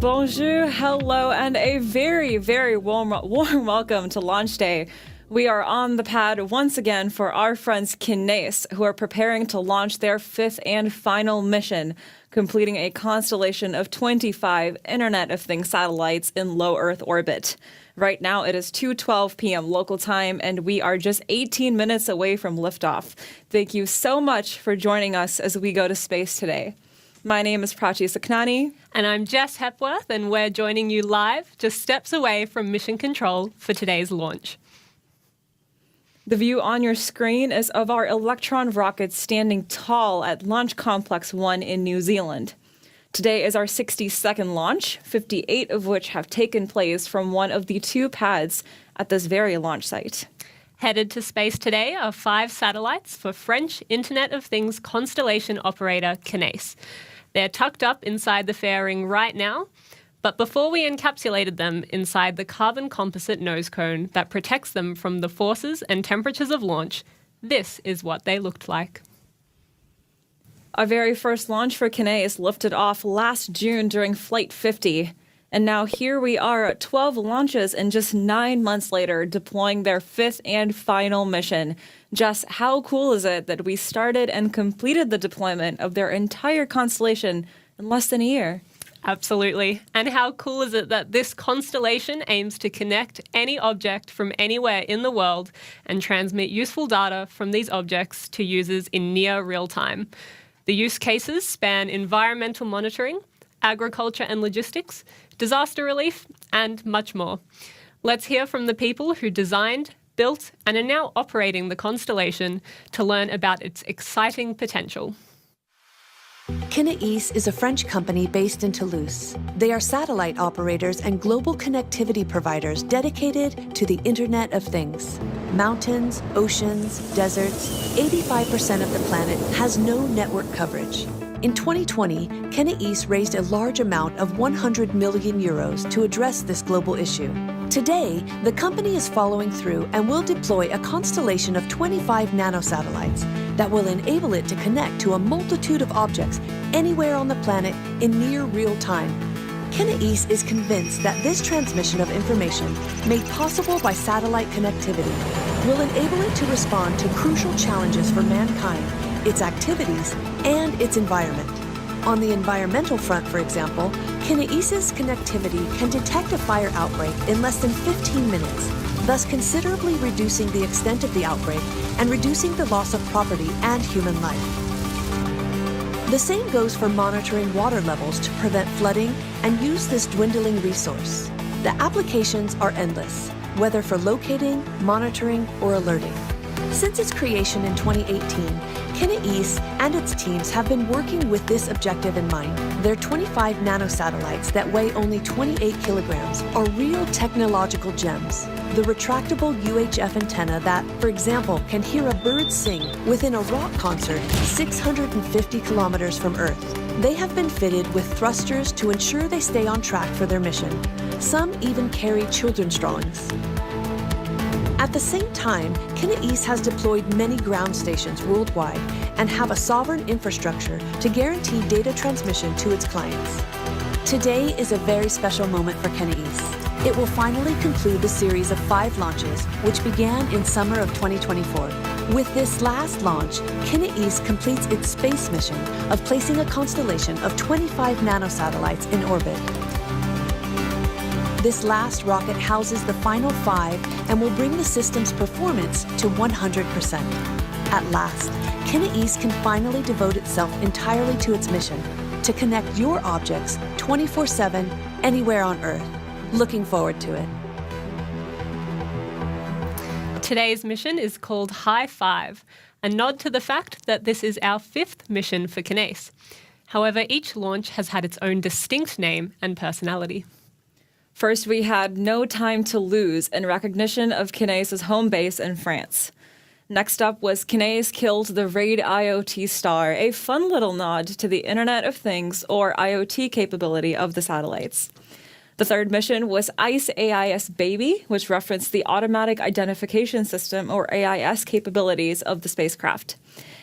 Bonjour, hello, and a very, very warm welcome to launch day. We are on the pad once again for our friends KINEIS, who are preparing to launch their fifth and final mission, completing a constellation of 25 Internet of Things satellites in low Earth orbit. Right now it is 2:12 p.m. local time, and we are just 18 minutes away from liftoff. Thank you so much for joining us as we go to space today. My name is Prachi Saknani. And I'm Jess Hepworth, and we're joining you live just steps away from mission control for today's launch. The view on your screen is of our Electron rocket standing tall at Launch Complex 1 in New Zealand. Today is our 62nd launch, 58 of which have taken place from one of the two pads at this very launch site. Headed to space today are 5 satellites for French Internet of Things constellation operator KINEIS. They're tucked up inside the fairing right now, but before we encapsulated them inside the carbon composite nose cone that protects them from the forces and temperatures of launch, this is what they looked like. Our very first launch for KINEIS lifted off last June during Flight 50. And now here we are at 12 launches and just 9 months later deploying their fifth and final mission. Jess, how cool is it that we started and completed the deployment of their entire constellation in less than a year? Absolutely. And how cool is it that this constellation aims to connect any object from anywhere in the world and transmit useful data from these objects to users in near real time. The use cases span environmental monitoring, agriculture and logistics, disaster relief, and much more. Let's hear from the people who designed, built, and are now operating the constellation to learn about its exciting potential. KINEIS is a French company based in Toulouse. They are satellite operators and global connectivity providers dedicated to the Internet of Things. Mountains, oceans, deserts, 85% of the planet has no network coverage. In 2020, KINEIS raised a large amount of 100 million euros to address this global issue. Today, the company is following through and will deploy a constellation of 25 nanosatellites that will enable it to connect to a multitude of objects anywhere on the planet in near real time. KINEIS is convinced that this transmission of information, made possible by satellite connectivity, will enable it to respond to crucial challenges for mankind, its activities, and its environment. On the environmental front, for example, KINEIS's connectivity can detect a fire outbreak in less than 15 minutes, thus considerably reducing the extent of the outbreak and reducing the loss of property and human life. The same goes for monitoring water levels to prevent flooding and use this dwindling resource. The applications are endless, whether for locating, monitoring, or alerting. Since its creation in 2018, KINEIS and its teams have been working with this objective in mind. Their 25 nanosatellites that weigh only 28 kilograms are real technological gems. The retractable UHF antenna that, for example, can hear a bird sing within a rock concert 650 kilometers from Earth. They have been fitted with thrusters to ensure they stay on track for their mission. Some even carry children's drawings. At the same time, KINEIS has deployed many ground stations worldwide and have a sovereign infrastructure to guarantee data transmission to its clients. Today is a very special moment for KINEIS. It will finally conclude the series of 5 launches, which began in summer of 2024. With this last launch, KINEIS completes its space mission of placing a constellation of 25 nanosatellites in orbit. This last rocket houses the final 5 and will bring the system's performance to 100%. At last, KINEIS can finally devote itself entirely to its mission, to connect your objects 24/7 anywhere on Earth. Looking forward to it. Today's mission is called High 5, a nod to the fact that this is our 5th mission for KINEIS. However, each launch has had its own distinct name and personality. First, we had No Time to Lose in recognition of KINEIS's home base in France. Next up was KINEIS Killed the Raid IoT Star, a fun little nod to the Internet of Things or IoT capability of the satellites. The third mission was ICE AIS Baby, which referenced the Automatic Identification System, or AIS, capabilities of the spacecraft.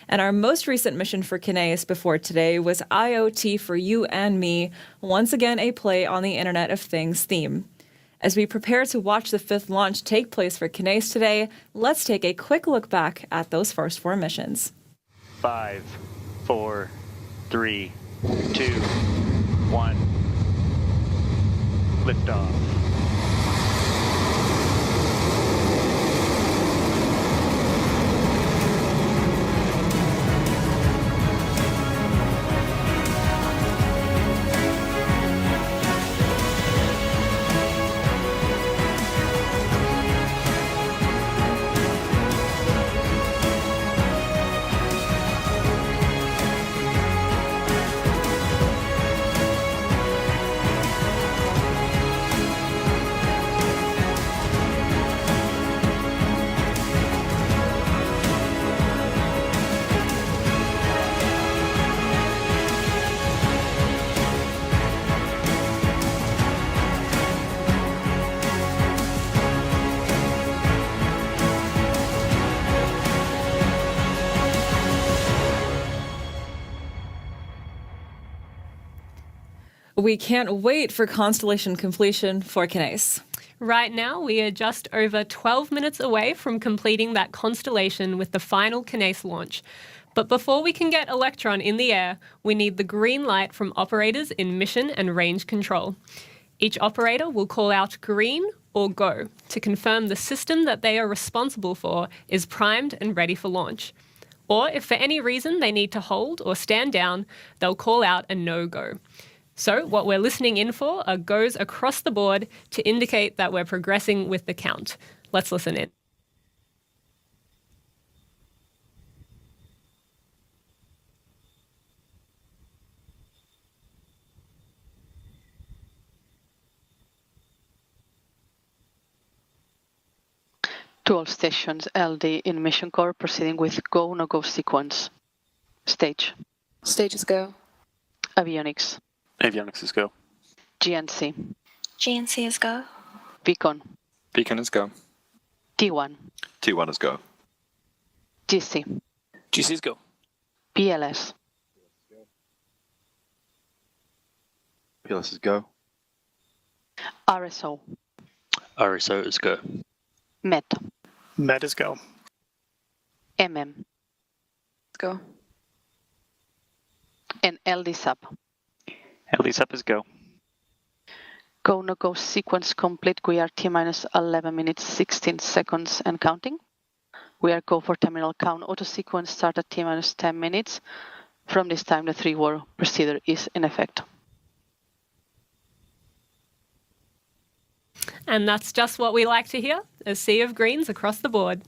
And our most recent mission for KINEIS before today was IoT for You and Me, once again a play on the Internet of Things theme. As we prepare to watch the fifth launch take place for KINEIS today, let's take a quick look back at those first four missions. 5, 4, 3, 2, 1. Liftoff. We can't wait for constellation completion for KINEIS. Right now, we are just over 12 minutes away from completing that constellation with the final KINEIS launch. But before we can get Electron in the air, we need the green light from operators in mission and range control. Each operator will call out green or go to confirm the system that they are responsible for is primed and ready for launch. Or if for any reason they need to hold or stand down, they'll call out a no-go. So what we're listening in for are goes across the board to indicate that we're progressing with the count. Let's listen in. To all stations, LD in Mission Core proceeding with go, no-go sequence. Stage. Stages go. Avionics. Avionics is go. GNC. GNC is go. Beacon. Beacon is go. T1. T1 is go. GC. GC is go. PLS. PLS is go. RSO. RSO is go. MET. Med is go. MM. Go. And LD sub. LD sub is go. Go, no-go sequence complete. We are T-minus 11 minutes, 16 seconds and counting. We are go for terminal count. Auto sequence start at T-minus 10 minutes. From this time, the three-word procedure is in effect. And that's just what we like to hear, a sea of greens across the board.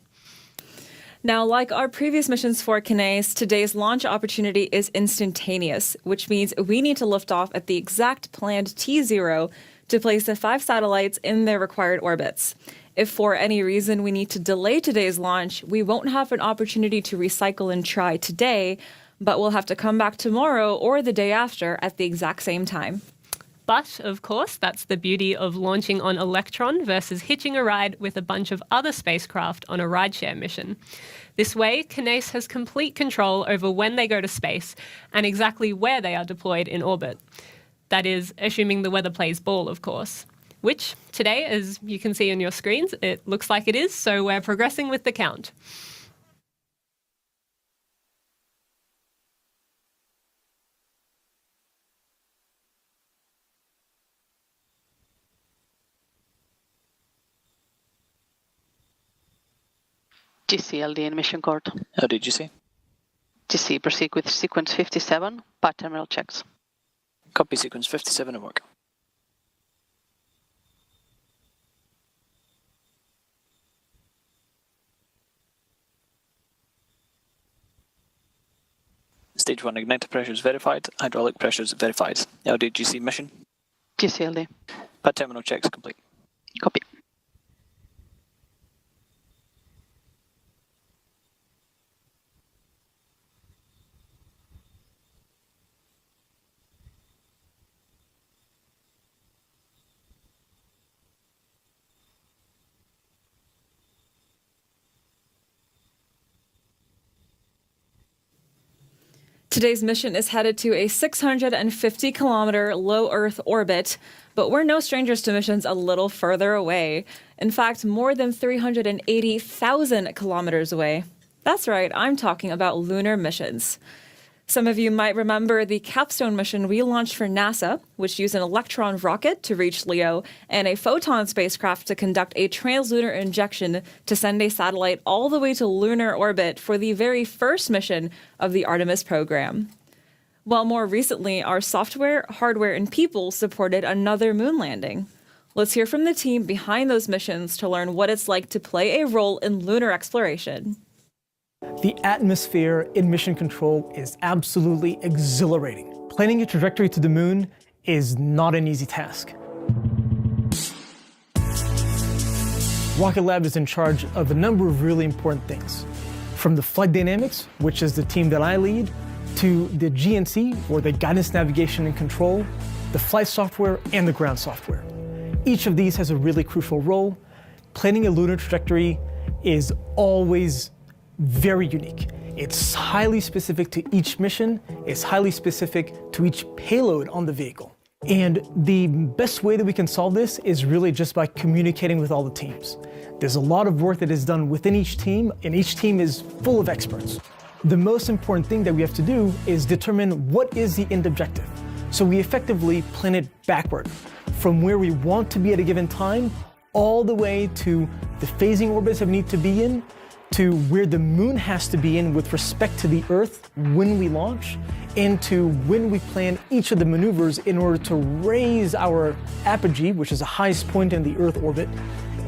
Now, like our previous missions for KINEIS, today's launch opportunity is instantaneous, which means we need to lift off at the exact planned T0 to place the 5 satellites in their required orbits. If for any reason we need to delay today's launch, we won't have an opportunity to recycle and try today, but we'll have to come back tomorrow or the day after at the exact same time. But, of course, that's the beauty of launching on Electron versus hitching a ride with a bunch of other spacecraft on a rideshare mission. This way, KINEIS has complete control over when they go to space and exactly where they are deployed in orbit. That is, assuming the weather plays ball, of course. Which, today, as you can see on your screens, it looks like it is, so we're progressing with the count. GC, LD in Mission Court. LD GC. GC, proceed with sequence 57, part terminal checks. Copy sequence 57 and work. Stage 1 igniter pressures verified, hydraulic pressures verified. LD GC mission. GC, LD. Pad terminal checks complete. Copy. Today's mission is headed to a 650-kilometer low Earth orbit, but we're no strangers to missions a little further away. In fact, more than 380,000 kilometers away. That's right, I'm talking about lunar missions. Some of you might remember the Capstone mission we launched for NASA, which used an Electron rocket to reach LEO and a Photon spacecraft to conduct a translunar injection to send a satellite all the way to lunar orbit for the very first mission of the Artemis program. While more recently, our software, hardware, and people supported another moon landing. Let's hear from the team behind those missions to learn what it's like to play a role in lunar exploration. The atmosphere in mission control is absolutely exhilarating. Planning a trajectory to the moon is not an easy task. Rocket Lab is in charge of a number of really important things. From the flight dynamics, which is the team that I lead, to the GNC, or the guidance, navigation, and control, the flight software, and the ground software. Each of these has a really crucial role. Planning a lunar trajectory is always very unique. It's highly specific to each mission. It's highly specific to each payload on the vehicle. And the best way that we can solve this is really just by communicating with all the teams. There's a lot of work that is done within each team, and each team is full of experts. The most important thing that we have to do is determine what is the end objective. So we effectively plan it backward, from where we want to be at a given time, all the way to the phasing orbits that we need to be in, to where the moon has to be in with respect to the Earth when we launch, and to when we plan each of the maneuvers in order to raise our apogee, which is the highest point in the Earth orbit,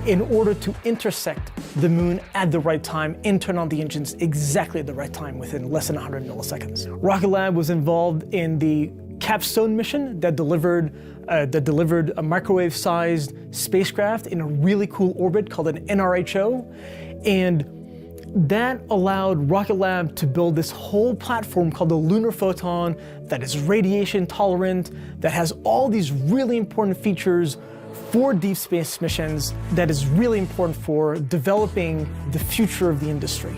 in order to intersect the moon at the right time and turn on the engines exactly at the right time within less than 100 milliseconds. Rocket Lab was involved in the Capstone mission that delivered a microwave-sized spacecraft in a really cool orbit called an NRHO, and that allowed Rocket Lab to build this whole platform called the Lunar Photon that is radiation tolerant, that has all these really important features for deep space missions, that is really important for developing the future of the industry.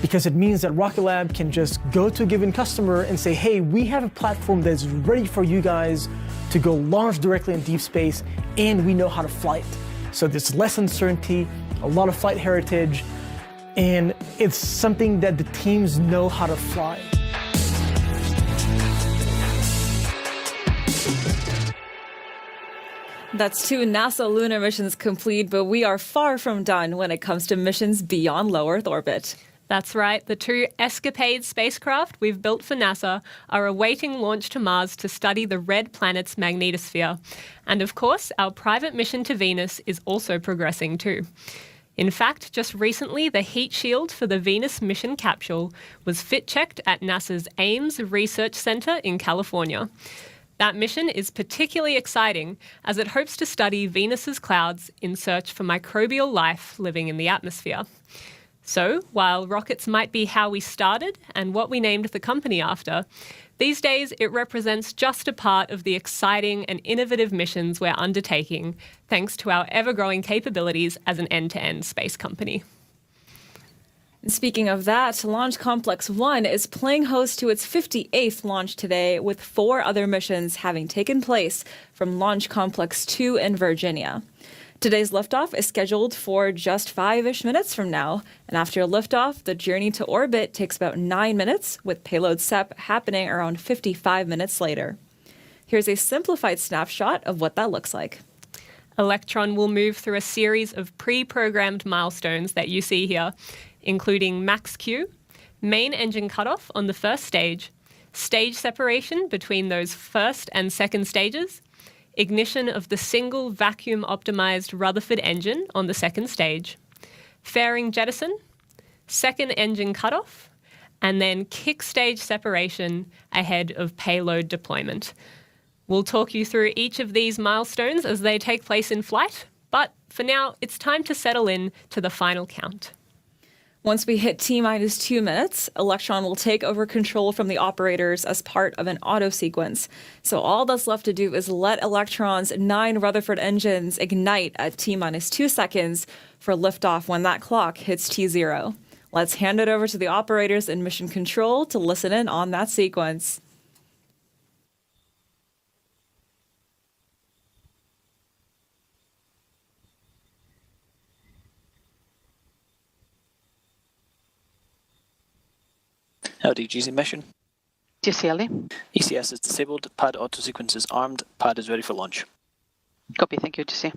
Because it means that Rocket Lab can just go to a given customer and say, hey, we have a platform that's ready for you guys to go launch directly in deep space, and we know how to fly it. So there's less uncertainty, a lot of flight heritage, and it's something that the teams know how to fly. That's 2 NASA lunar missions complete, but we are far from done when it comes to missions beyond low Earth orbit. That's right. The 2 Escapade spacecraft we've built for NASA are awaiting launch to Mars to study the red planet's magnetosphere. And of course, our private mission to Venus is also progressing too. In fact, just recently, the heat shield for the Venus mission capsule was fit-checked at NASA's Ames Research Center in California. That mission is particularly exciting as it hopes to study Venus's clouds in search for microbial life living in the atmosphere. So, while rockets might be how we started and what we named the company after, these days it represents just a part of the exciting and innovative missions we're undertaking, thanks to our ever-growing capabilities as an end-to-end space company. Speaking of that, Launch Complex 1 is playing host to its 58th launch today, with 4 other missions having taken place from Launch Complex 2 in Virginia. Today's liftoff is scheduled for just 5-ish minutes from now, and after liftoff, the journey to orbit takes about 9 minutes, with payload SEP happening around 55 minutes later. Here's a simplified snapshot of what that looks like. Electron will move through a series of pre-programmed milestones that you see here, including max Q, main engine cutoff on the first stage, stage separation between those first and second stages, ignition of the single vacuum-optimized Rutherford engine on the second stage, fairing jettison, second engine cutoff, and then kick stage separation ahead of payload deployment. We'll talk you through each of these milestones as they take place in flight, but for now, it's time to settle in to the final count. Once we hit T-minus 2 minutes, Electron will take over control from the operators as part of an auto sequence. So all that's left to do is let Electron's 9 Rutherford engines ignite at T-minus 2 seconds for liftoff when that clock hits T0. Let's hand it over to the operators in Mission Control to listen in on that sequence. Howdy, GC mission. GCLE. ECS is disabled, pad auto sequence is armed, pad is ready for launch. Copy, thank you, GC.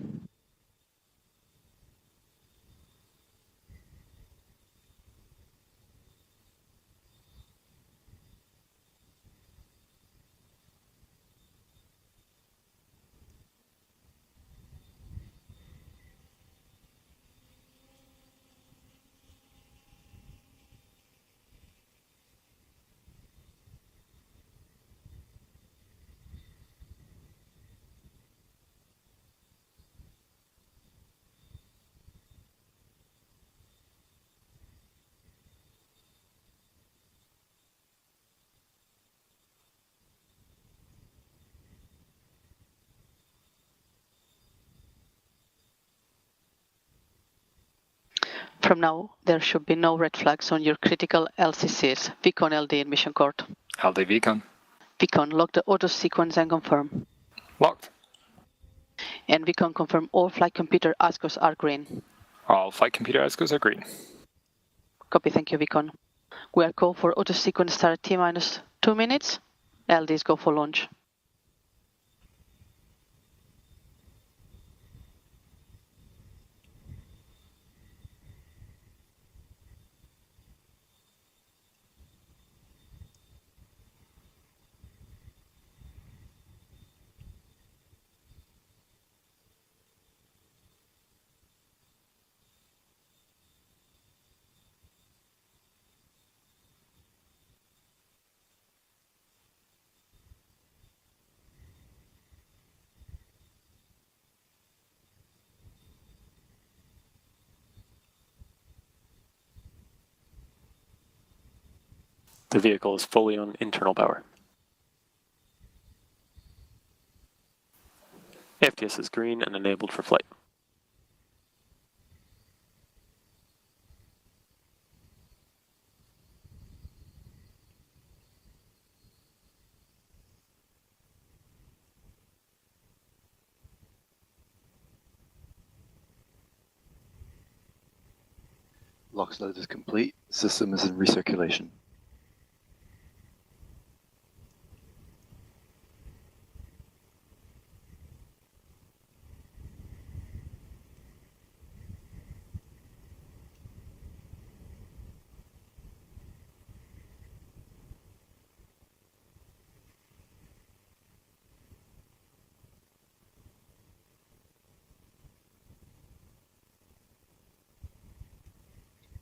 From now, there should be no red flags on your critical LCCs, Vicon LD in Mission Court. LD Vicon. Vicon, lock the auto sequence and confirm. Locked. And Vicon, confirm all flight computer ASCOs are green. All flight computer ASCOs are green. Copy, thank you, Vicon. We are go for auto sequence start at T-minus 2 minutes. LDs go for launch. The vehicle is fully on internal power. FTS is green and enabled for flight. LOX load is complete. System is in recirculation.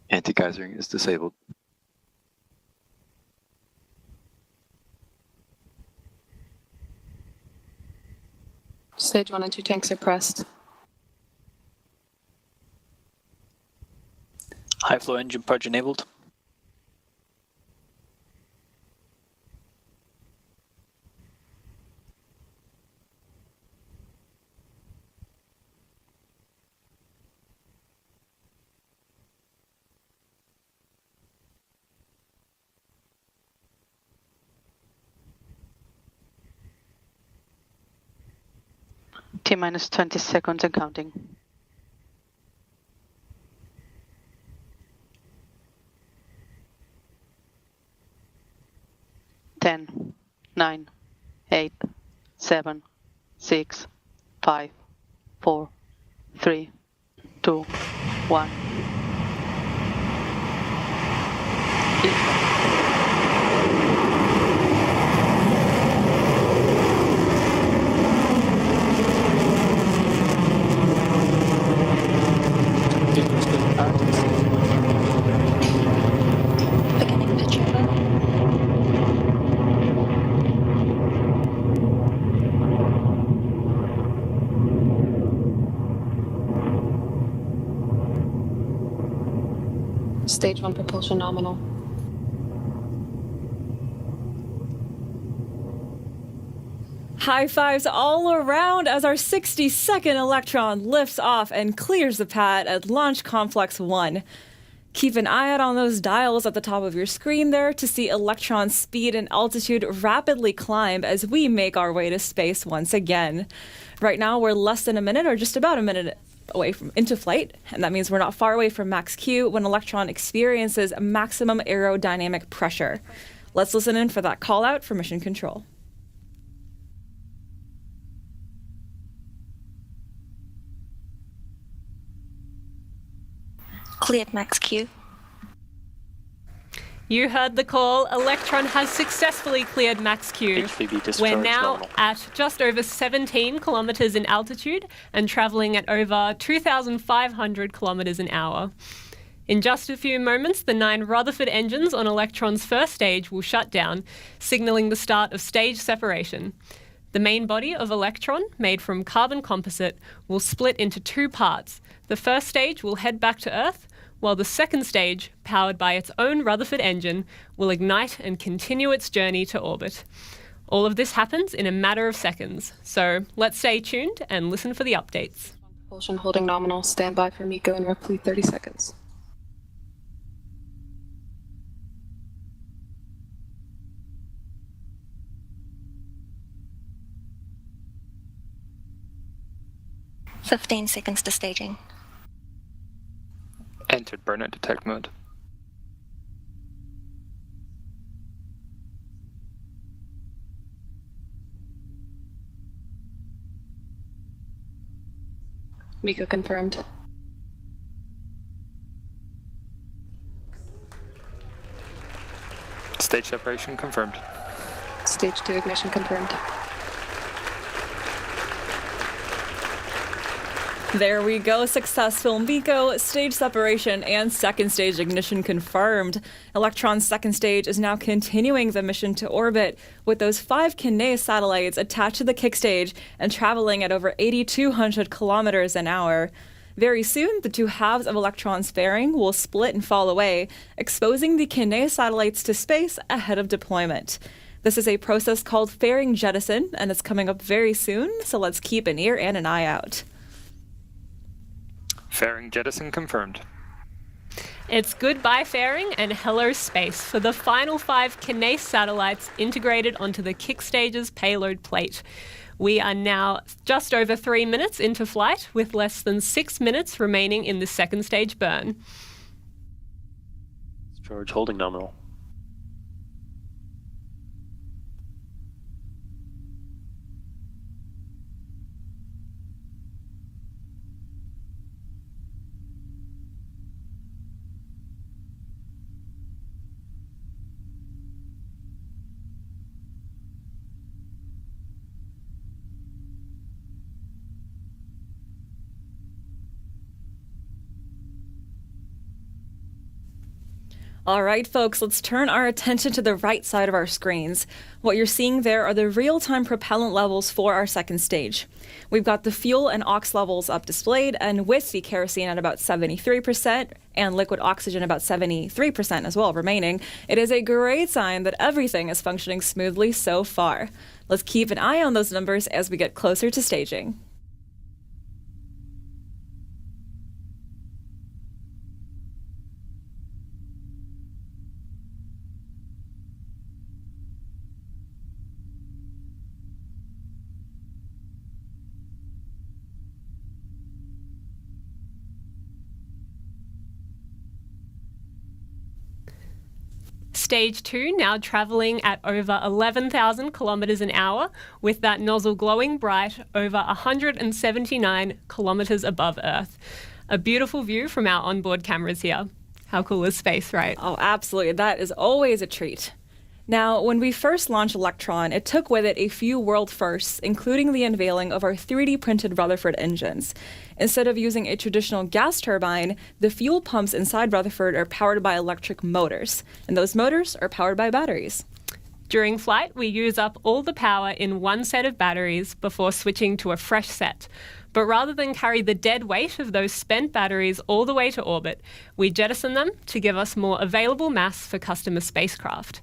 Anti-geysering is disabled. Stage 1 and 2 tanks are pressed. High flow engine purge enabled. T-minus 20 seconds and counting. 10, 9, 8, 7, 6, 5, 4, 3, 2, 1. Beginning the chamber. Stage 1 propulsion nominal. High fives all around as our 60-second Electron lifts off and clears the pad at Launch Complex 1. Keep an eye out on those dials at the top of your screen there to see Electron's speed and altitude rapidly climb as we make our way to space once again. Right now, we're less than a minute, or just about a minute away from into flight, and that means we're not far away from max Q when Electron experiences maximum aerodynamic pressure. Let's listen in for that call out for mission control. Cleared max Q. You heard the call. Electron has successfully cleared max Q. HVB discharge We're now normal. at just over 17 kilometers in altitude and traveling at over 2,500 kilometers an hour. In just a few moments, the 9 Rutherford engines on Electron's first stage will shut down, signaling the start of stage separation. The main body of Electron, made from carbon composite, will split into 2 parts. The first stage will head back to Earth, while the second stage, powered by its own Rutherford engine, will ignite and continue its journey to orbit. All of this happens in a matter of seconds, so let's stay tuned and listen for the updates. Propulsion holding nominal. Stand by for MECO in roughly 30 seconds. "15 seconds to staging. Entered burnout detect mode. MECO confirmed. Stage separation confirmed. Stage 2 ignition confirmed. There we go, successful MECO, stage separation, and second stage ignition confirmed. Electron's second stage is now continuing the mission to orbit with those 5 KINEIS satellites attached to the kick stage and traveling at over 8,200 kilometers an hour. Very soon, the 2 halves of Electron's fairing will split and fall away, exposing the KINEIS satellites to space ahead of deployment. This is a process called fairing jettison, and it's coming up very soon, so let's keep an ear and an eye out. Fairing jettison confirmed. It's goodbye fairing and hello space for the final 5 KINEIS satellites integrated onto the kick stage's payload plate. We are now just over 3 minutes into flight with less than 6 minutes remaining in the second stage burn. Discharge holding nominal. All right, folks, let's turn our attention to the right side of our screens. What you're seeing there are the real-time propellant levels for our second stage. We've got the fuel and aux levels up displayed, and with the kerosene at about 73% and liquid oxygen about 73% as well remaining, it is a great sign that everything is functioning smoothly so far. Let's keep an eye on those numbers as we get closer to staging. Stage 2 now travelling at over 11,000 kilometres an hour, with that nozzle glowing bright over 179 kilometres above Earth. A beautiful view from our onboard cameras here. How cool is space, right? Oh, absolutely. That is always a treat. Now, when we first launched Electron, it took with it a few world firsts, including the unveiling of our 3D printed Rutherford engines. Instead of using a traditional gas turbine, the fuel pumps inside Rutherford are powered by electric motors, and those motors are powered by batteries. During flight, we use up all the power in one set of batteries before switching to a fresh set. But rather than carry the dead weight of those spent batteries all the way to orbit, we jettison them to give us more available mass for customer spacecraft.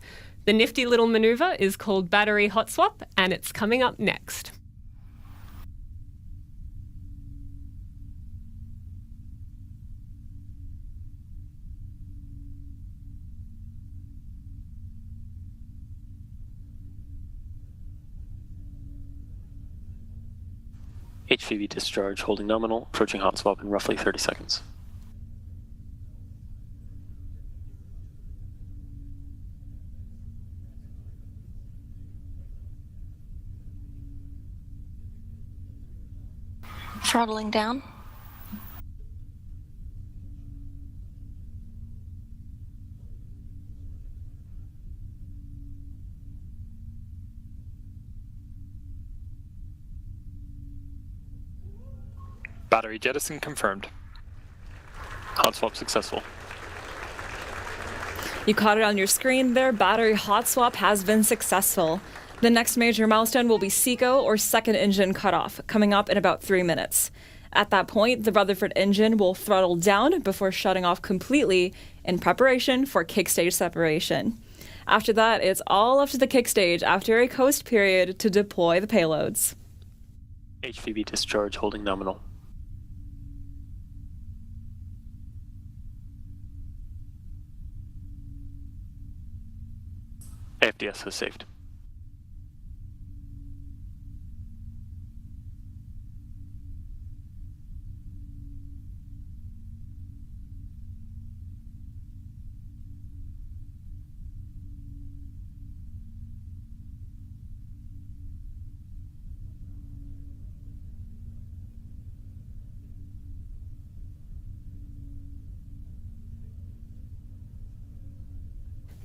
The nifty little maneuver is called battery hot swap, and it's coming up next. HVB discharge holding nominal, approaching hot swap in roughly 30 seconds. Throttling down. Battery jettison confirmed. Hot swap successful. You caught it on your screen there. Battery hot swap has been successful. The next major milestone will be SECO, or second engine cutoff, coming up in about 3 minutes. At that point, the Rutherford engine will throttle down before shutting off completely in preparation for kick stage separation. After that, it's all up to the kick stage after a coast period to deploy the payloads. HVB discharge holding nominal. AFDS has saved.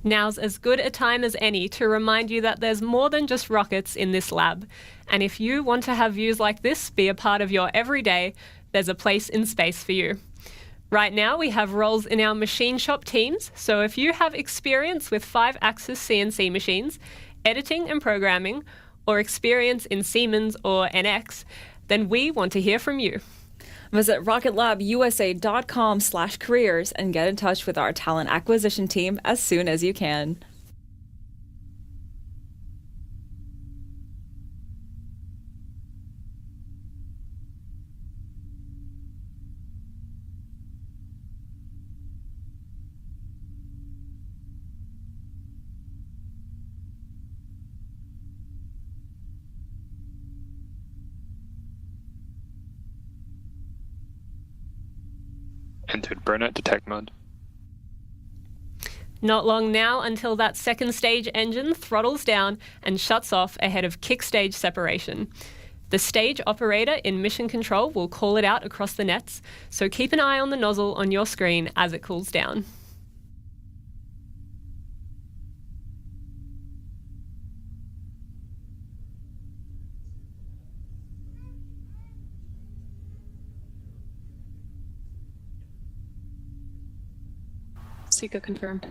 Now's as good a time as any to remind you that there's more than just rockets in this lab. And if you want to have views like this be a part of your everyday, there's a place in space for you. Right now, we have roles in our machine shop teams, so if you have experience with 5-axis CNC machines, editing and programming, or experience in Siemens or NX, then we want to hear from you. Visit rocketlabusa.com/careers and get in touch with our talent acquisition team as soon as you can. Entered burnout detect mode. Not long now until that second stage engine throttles down and shuts off ahead of kick stage separation. The stage operator in mission control will call it out across the nets, so keep an eye on the nozzle on your screen as it cools down. SECO confirmed.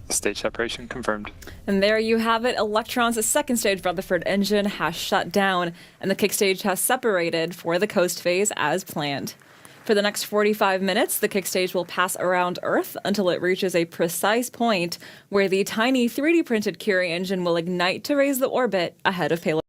Stage separation confirmed. And there you have it. Electron's second stage Rutherford engine has shut down, and the kick stage has separated for the coast phase as planned. For the next 45 minutes, the kick stage will pass around Earth until it reaches a precise point where the tiny 3D printed Curie engine will ignite to raise the orbit ahead of payload.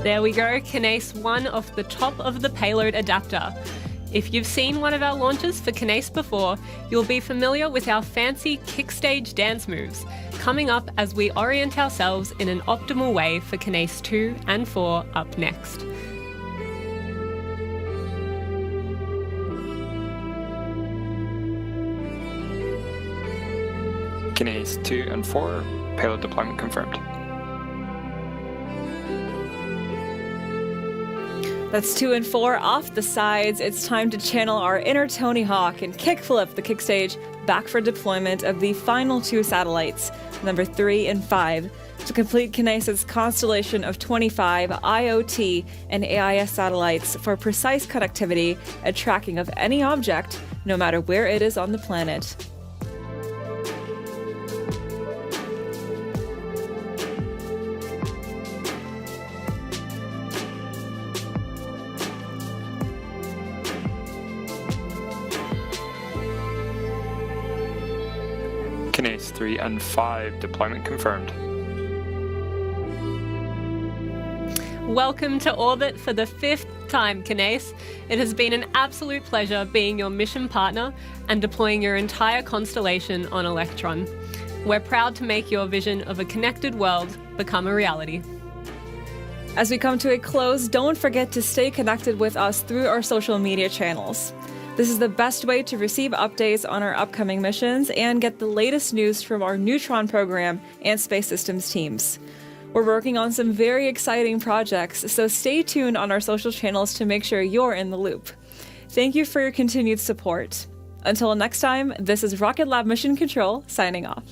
There we go, KINEIS 1 off the top of the payload adapter. If you've seen one of our launches for KINEIS before, you'll be familiar with our fancy kickstage dance moves, coming up as we orient ourselves in an optimal way for KINEIS 2 and 4 up next. KINEIS 2 and 4, payload deployment confirmed. That's 2 and 4 off the sides. It's time to channel our inner Tony Hawk and kickflip the kickstage back for deployment of the final 2 satellites, number 3 and 5, to complete KINEIS' constellation of 25 IoT and AIS satellites for precise connectivity and tracking of any object, no matter where it is on the planet. KINEIS 3 and 5, deployment confirmed. Welcome to orbit for the 5th time, KINEIS. It has been an absolute pleasure being your mission partner and deploying your entire constellation on Electron. We're proud to make your vision of a connected world become a reality. As we come to a close, don't forget to stay connected with us through our social media channels. This is the best way to receive updates on our upcoming missions and get the latest news from our Neutron program and Space Systems teams. We're working on some very exciting projects, so stay tuned on our social channels to make sure you're in the loop. Thank you for your continued support. Until next time, this is Rocket Lab Mission Control signing off.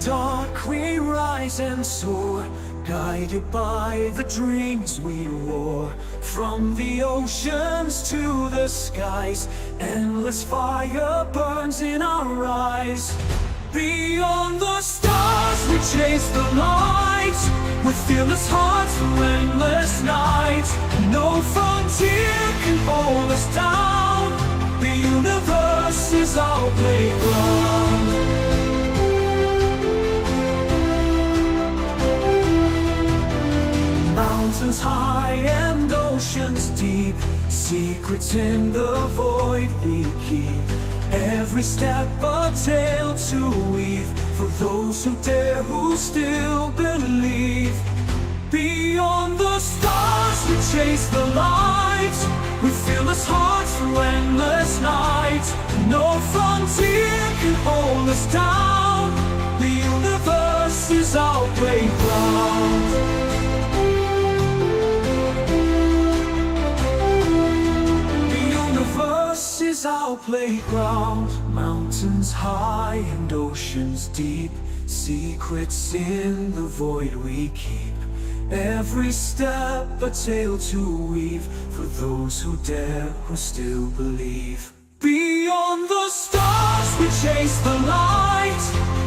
Dark we rise and soar, guided by the dreams we wore. From the oceans to the skies, endless fire burns in our eyes. Beyond the stars we chase the light, with fearless hearts through endless nights. No frontier can hold us down, the universe is our playground. Mountains high and oceans deep, secrets in the void we keep. Every step a tale to weave, for those who dare, who still believe. Beyond the stars we chase the light, with fearless hearts through endless nights. No frontier can hold us down, the universe is our playground. Is our playground. Mountains high and oceans deep, secrets in the void we keep. Every step a tale to weave, for those who dare, who still believe. Beyond the stars we chase the light,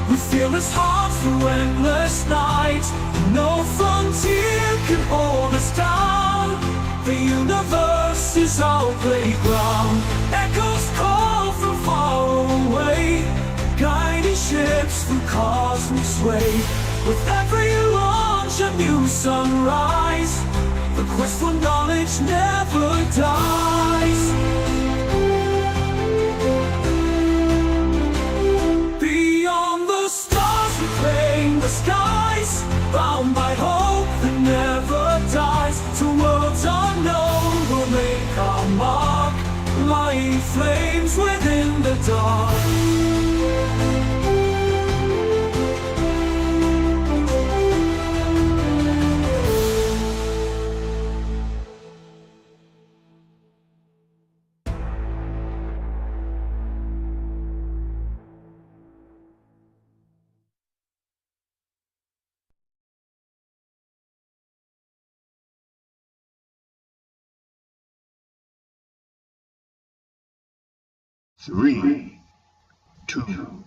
with fearless hearts through endless night. No frontier can hold us down, the universe is our playground. Echoes call from far away, guiding ships through cosmic sway. With every launch a new sunrise, the quest for knowledge never dies. Beyond the stars we claim the skies, bound by hope that never dies. To worlds unknown we'll make our mark, lighting flames within the dark. 3, 2,